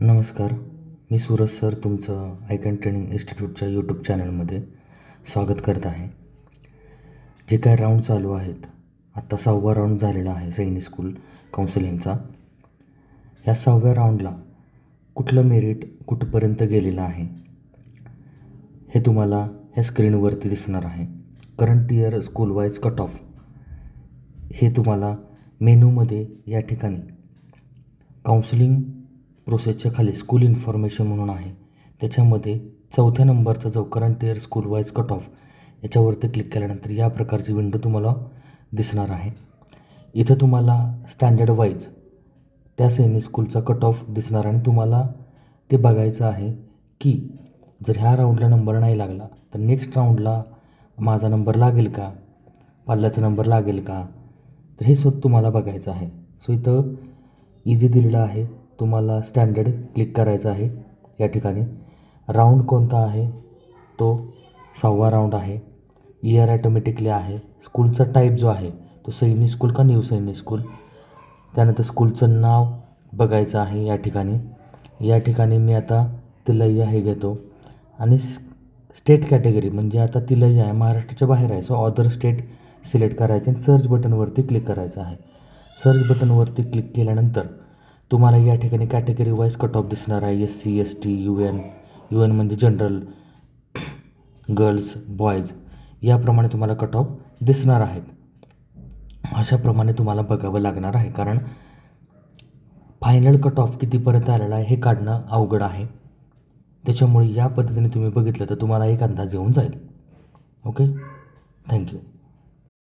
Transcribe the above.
नमस्कार. मी सूरज सर तुमचं icon training इन्स्टिट्यूटच्या YouTube चॅनलमध्ये स्वागत करत आहे. जे काय राऊंड चालू आहेत, आत्ता 6वा राऊंड झालेला आहे सैनिक स्कूल काउन्सिलिंगचा. ह्या 6व्या राऊंडला कुठलं मेरिट कुठपर्यंत गेलेलं आहे हे तुम्हाला ह्या स्क्रीनवरती दिसणार आहे. Current year school wise cut off हे तुम्हाला मेनूमध्ये या ठिकाणी काउन्सिलिंग प्रोसेसच्या खाली स्कूल इन्फॉर्मेशन म्हणून आहे, त्याच्यामध्ये 4थ्या नंबरचा जो current year school wise cut off याच्यावरती क्लिक केल्यानंतर या प्रकारची विंडो तुम्हाला दिसणार आहे. इथं तुम्हाला स्टँडर्ड वाईज त्या सैनिक स्कूलचा कट ऑफ दिसणार आणि तुम्हाला ते बघायचं आहे की जर ह्या राऊंडला नंबर नाही लागला तर नेक्स्ट राऊंडला माझा नंबर लागेल का, पाल्याचा नंबर लागेल का, तर हे स्वतः तुम्हाला बघायचं आहे. सो इथं इझी दिलेलं आहे. तुम्हाला स्टँडर्ड क्लिक करायचं आहे. या ठिकाणी राऊंड कोणता आहे, तो 6वा राऊंड आहे. इयर ॲटोमॅटिकली आहे. स्कूलचा टाईप जो आहे तो सैनिक स्कूल का न्यू सैनिक स्कूल. त्यानंतर स्कूलचं नाव बघायचं आहे. या ठिकाणी मी आता तिलैया हे घेतो आणि स्टेट कॅटेगरी म्हणजे आता तिलैया आहे, महाराष्ट्राच्या बाहेर आहे. सो अदर स्टेट सिलेक्ट करायचे आणि सर्च बटनवरती क्लिक करायचं आहे. सर्च बटनवरती क्लिक केल्यानंतर तुम्हाला या ठिकाणी कॅटेगरी वाईज कट ऑफ दिसणार आहे. SC ST UN म्हणजे जनरल, गर्ल्स, बॉयज याप्रमाणे तुम्हाला कट ऑफ दिसणार आहेत. अशाप्रमाणे तुम्हाला बघावं लागणार आहे, कारण फायनल कट ऑफ कितीपर्यंत आलेला आहे हे काढणं अवघड आहे. त्याच्यामुळे या पद्धतीने तुम्ही बघितलं तर तुम्हाला एक अंदाज येऊन जाईल. Okay, thank you.